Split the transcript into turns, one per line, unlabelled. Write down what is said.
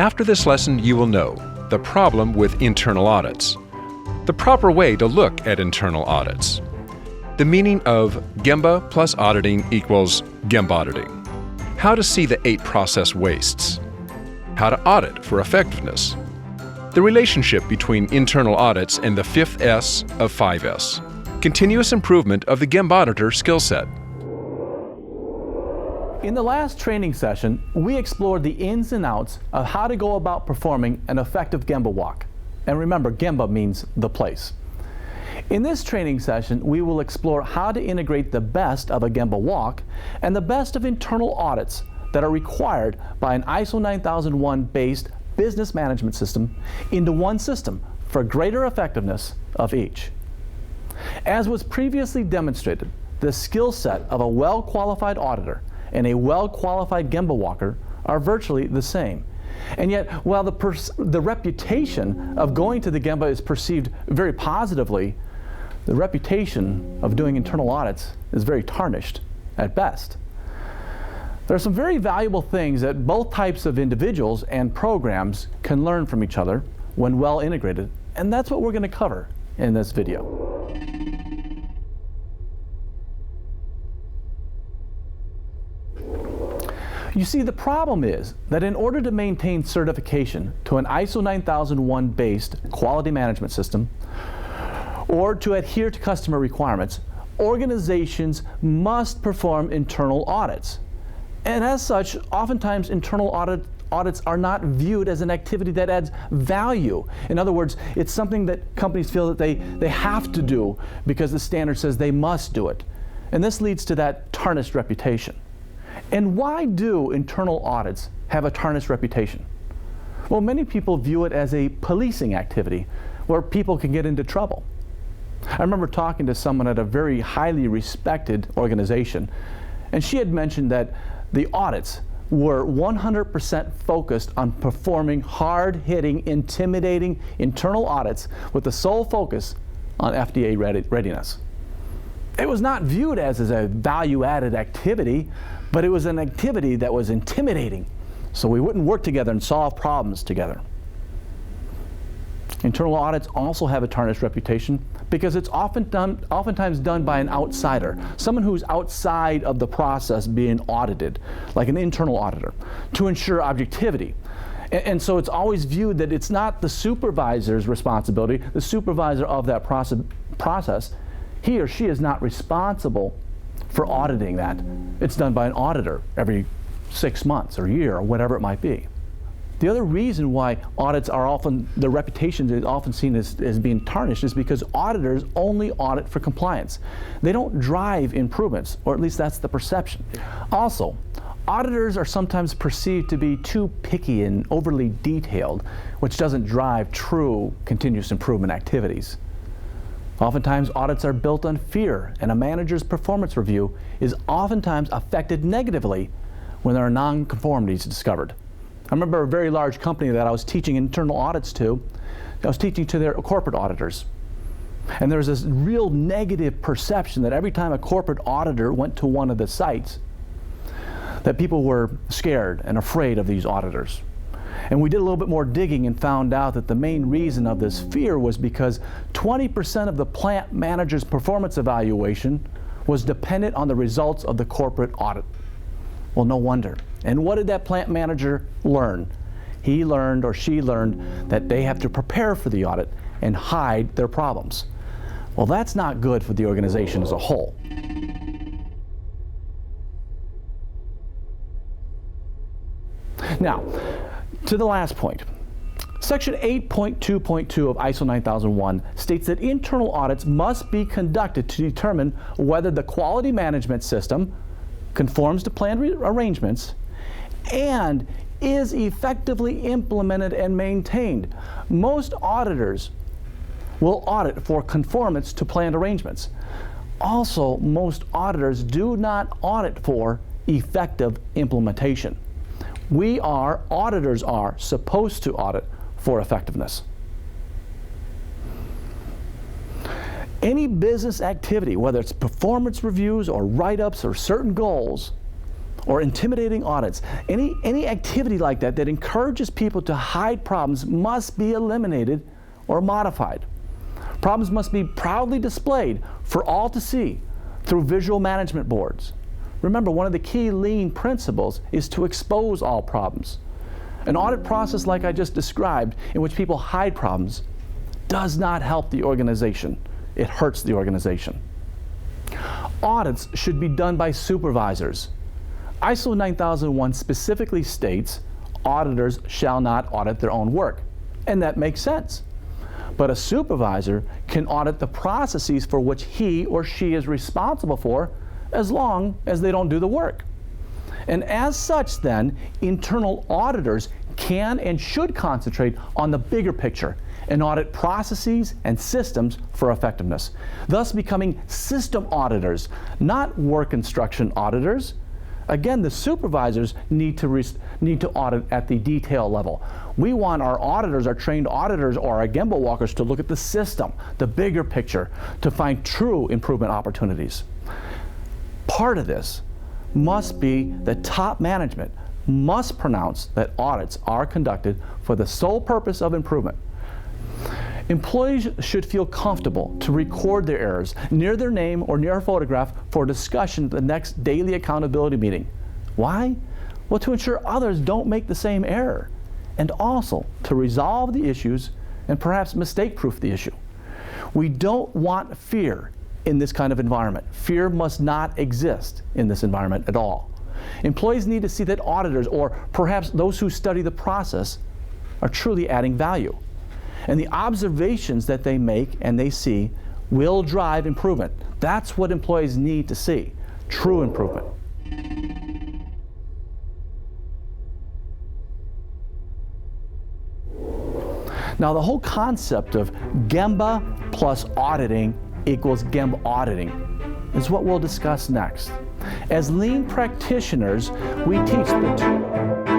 After this lesson, you will know the problem with internal audits, the proper way to look at internal audits, the meaning of Gemba plus auditing equals GembAuditing, how to see the 8 process wastes, how to audit for effectiveness, the relationship between internal audits and the 5th S of 5S, continuous improvement of the GembAuditor skill set.
In the last training session, we explored the ins and outs of how to go about performing an effective Gemba walk. And remember, Gemba means the place. In this training session, we will explore how to integrate the best of a Gemba walk and the best of internal audits that are required by an ISO 9001 based business management system into one system for greater effectiveness of each. As was previously demonstrated, the skill set of a well-qualified auditor and a well-qualified Gemba walker are virtually the same. And yet, while the reputation of going to the Gemba is perceived very positively, the reputation of doing internal audits is very tarnished at best. There are some very valuable things that both types of individuals and programs can learn from each other when well integrated, and that's what we're going to cover in this video. You see, the problem is that in order to maintain certification to an ISO 9001 based quality management system or to adhere to customer requirements, organizations must perform internal audits. And as such, oftentimes internal audits are not viewed as an activity that adds value. In other words, it's something that companies feel that they have to do because the standard says they must do it. And this leads to that tarnished reputation. And why do internal audits have a tarnished reputation? Well, many people view it as a policing activity where people can get into trouble. I remember talking to someone at a very highly respected organization, and she had mentioned that the audits were 100% focused on performing hard-hitting, intimidating internal audits with the sole focus on FDA readiness. It was not viewed as a value-added activity, but it was an activity that was intimidating, so we wouldn't work together and solve problems together. Internal audits also have a tarnished reputation because it's oftentimes done by an outsider, someone who's outside of the process being audited, like an internal auditor, to ensure objectivity. And so it's always viewed that it's not the supervisor's responsibility, the supervisor of that process, he or she is not responsible for auditing that. It's done by an auditor every 6 months or a year or whatever it might be. The other reason why audits are often, the reputation is often seen as being tarnished is because auditors only audit for compliance. They don't drive improvements, or at least that's the perception. Also, auditors are sometimes perceived to be too picky and overly detailed, which doesn't drive true continuous improvement activities. Oftentimes, audits are built on fear, and a manager's performance review is oftentimes affected negatively when there are non-conformities discovered. I remember a very large company that I was teaching internal audits to. I was teaching to their corporate auditors. And there was this real negative perception that every time a corporate auditor went to one of the sites, that people were scared and afraid of these auditors. And we did a little bit more digging and found out that the main reason of this fear was because 20% of the plant manager's performance evaluation was dependent on the results of the corporate audit. Well, no wonder. And what did that plant manager learn? He learned, or she learned, that they have to prepare for the audit and hide their problems. Well, that's not good for the organization as a whole. Now, to the last point. Section 8.2.2 of ISO 9001 states that internal audits must be conducted to determine whether the quality management system conforms to planned arrangements and is effectively implemented and maintained. Most auditors will audit for conformance to planned arrangements. Also, most auditors do not audit for effective implementation. Auditors are supposed to audit for effectiveness. Any business activity, whether it's performance reviews or write-ups or certain goals, or intimidating audits. Any activity like that that encourages people to hide problems must be eliminated or modified. Problems must be proudly displayed for all to see through visual management boards. Remember, one of the key lean principles is to expose all problems. An audit process like I just described, in which people hide problems, does not help the organization. It hurts the organization. Audits should be done by supervisors. ISO 9001 specifically states auditors shall not audit their own work, and that makes sense. But a supervisor can audit the processes for which he or she is responsible for, as long as they don't do the work. And as such, then, internal auditors can and should concentrate on the bigger picture and audit processes and systems for effectiveness, thus becoming system auditors, not work instruction auditors. Again, the supervisors need to audit at the detail level. We want our auditors, our trained auditors, or our Gemba walkers to look at the system, the bigger picture, to find true improvement opportunities. Part of this must be that top management must pronounce that audits are conducted for the sole purpose of improvement. Employees should feel comfortable to record their errors near their name or near a photograph for discussion at the next daily accountability meeting. Why? Well, to ensure others don't make the same error, and also to resolve the issues and perhaps mistake-proof the issue. We don't want fear in this kind of environment. Fear must not exist in this environment at all. Employees need to see that auditors, or perhaps those who study the process, are truly adding value. And the observations that they make and they see will drive improvement. That's what employees need to see, true improvement. Now, the whole concept of Gemba plus auditing equals GembAuditing is what we'll discuss next. As lean practitioners, we teach the two.